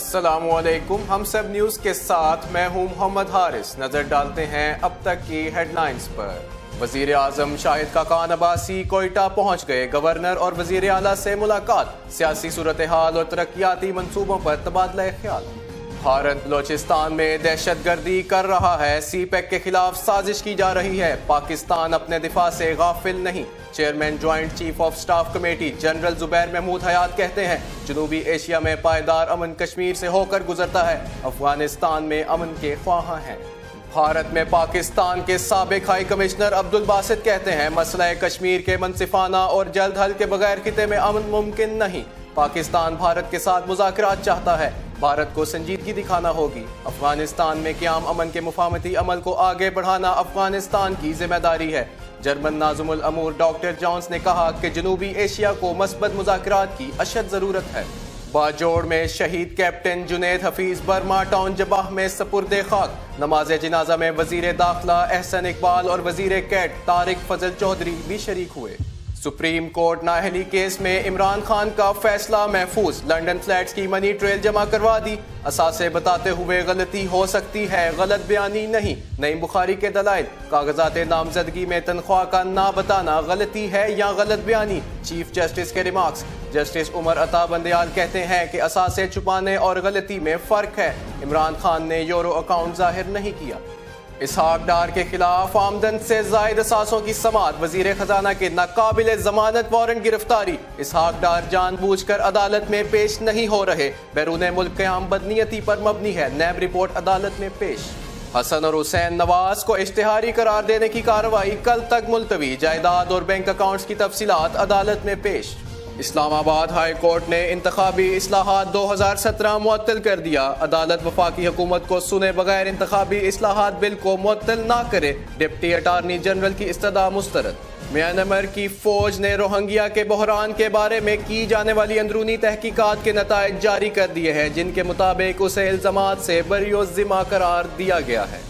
السلام علیکم، ہم سب نیوز کے ساتھ میں ہوں محمد حارث۔ نظر ڈالتے ہیں اب تک کی ہیڈ لائنز پر۔ وزیر اعظم شاہد خاقان عباسی کوئٹہ پہنچ گئے، گورنر اور وزیر اعلیٰ سے ملاقات، سیاسی صورتحال اور ترقیاتی منصوبوں پر تبادلہ خیال۔ بھارت بلوچستان میں دہشت گردی کر رہا ہے، سی پیک کے خلاف سازش کی جا رہی ہے، پاکستان اپنے دفاع سے غافل نہیں۔ Chairman joint chief of staff committee general Zubair Mahmood Hayat کہتے ہیں، جنوبی ایشیا میں پائیدار امن کشمیر سے ہو کر گزرتا ہے، افغانستان میں امن کے خواہاں ہیں۔ بھارت میں پاکستان کے سابق ہائی کمشنر عبدالباسط کہتے ہیں، مسئلہ کشمیر کے منصفانہ اور جلد حل کے بغیر خطے میں امن ممکن نہیں۔ پاکستان بھارت کے ساتھ مذاکرات چاہتا ہے، بھارت کو سنجیدگی دکھانا ہوگی۔ افغانستان میں قیام امن کے مفاہمتی عمل کو آگے بڑھانا افغانستان کی ذمہ داری ہے۔ جرمن ناظم الامور ڈاکٹر جانس نے کہا کہ جنوبی ایشیا کو مثبت مذاکرات کی اشد ضرورت ہے۔ باجوڑ میں شہید کیپٹن جنید حفیظ برما ٹاؤن جبہ میں سپرد خاک۔ نماز جنازہ میں وزیر داخلہ احسن اقبال اور وزیر کیٹ طارق فضل چودھری بھی شریک ہوئے۔ سپریم کورٹ نااہلی کیس میں عمران خان کا فیصلہ محفوظ، لنڈن فلیٹس کی منی ٹریل جمع کروا دی، اثاثے بتاتے ہوئے غلطی ہو سکتی ہے، غلط بیانی نہیں۔ نعیم بخاری کے دلائل، کاغذات نامزدگی میں تنخواہ کا نہ بتانا غلطی ہے یا غلط بیانی، چیف جسٹس کے ریمارکس۔ جسٹس عمر عطا بندیال کہتے ہیں کہ اثاثے چھپانے اور غلطی میں فرق ہے، عمران خان نے یورو اکاؤنٹ ظاہر نہیں کیا۔ اسحاق ڈار کے خلاف آمدن سے زائد اثاثوں کی سماعت، وزیر خزانہ کے ناقابل ضمانت وارنٹ گرفتاری۔ اسحاق ڈار جان بوجھ کر عدالت میں پیش نہیں ہو رہے، بیرون ملک قیام بدنیتی پر مبنی ہے، نیب رپورٹ عدالت میں پیش۔ حسن اور حسین نواز کو اشتہاری قرار دینے کی کارروائی کل تک ملتوی، جائیداد اور بینک اکاؤنٹس کی تفصیلات عدالت میں پیش۔ اسلام آباد ہائی کورٹ نے انتخابی اصلاحات 2017 معطل کر دیا، عدالت وفاقی حکومت کو سنے بغیر انتخابی اصلاحات بل کو معطل نہ کرے، ڈپٹی اٹارنی جنرل کی استدعا مسترد۔ میانمار کی فوج نے روہنگیا کے بحران کے بارے میں کی جانے والی اندرونی تحقیقات کے نتائج جاری کر دیے ہیں، جن کے مطابق اسے الزامات سے بری الذمہ قرار دیا گیا ہے۔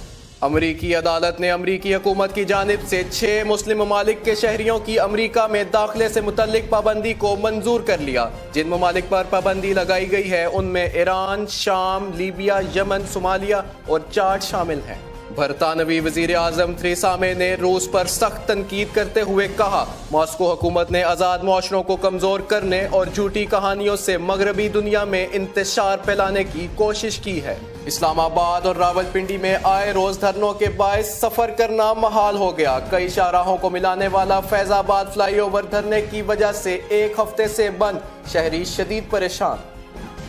امریکی عدالت نے امریکی حکومت کی جانب سے 6 مسلم ممالک کے شہریوں کی امریکہ میں داخلے سے متعلق پابندی کو منظور کر لیا۔ جن ممالک پر پابندی لگائی گئی ہے ان میں ایران، شام، لیبیا، یمن، صومالیہ اور چاڈ شامل ہیں۔ برطانوی وزیر اعظم تھریسا مے نے روس پر سخت تنقید کرتے ہوئے کہا، ماسکو حکومت نے آزاد معاشروں کو کمزور کرنے اور جھوٹی کہانیوں سے مغربی دنیا میں انتشار پھیلانے کی کوشش کی ہے۔ اسلام آباد اور راولپنڈی میں آئے روز دھرنوں کے باعث سفر کرنا محال ہو گیا، کئی شاہراہوں کو ملانے والا فیض آباد فلائی اوور دھرنے کی وجہ سے 1 ہفتے سے بند، شہری شدید پریشان۔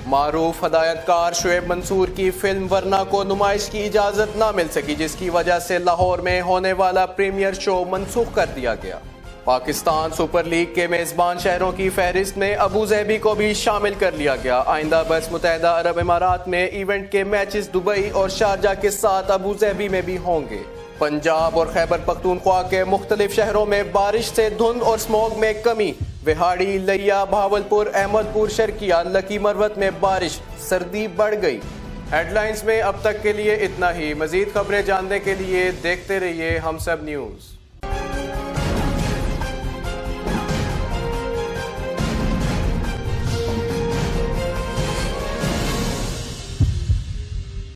معروف ہدایت کار شعیب منصور کی فلم ورنہ کو نمائش کی اجازت نہ مل سکی، جس کی وجہ سے لاہور میں ہونے والا پریمیئر شو منسوخ کر دیا گیا۔ پاکستان سپر لیگ کے میزبان شہروں کی فہرست میں ابوظہبی کو بھی شامل کر لیا گیا، آئندہ برس متحدہ عرب امارات میں ایونٹ کے میچز دبئی اور شارجہ کے ساتھ ابوظہبی میں بھی ہوں گے۔ پنجاب اور خیبر پختونخوا کے مختلف شہروں میں بارش سے دھند اور اسموگ میں کمی، وہاڑی، لیا، بہاولپور، احمد پور، شرقیہ، لکی مروت میں بارش، سردی بڑھ گئی۔ ہیڈ لائنز میں اب تک کے لیے اتنا ہی، مزید خبریں جاننے کے لیے دیکھتے رہیے ہم سب نیوز۔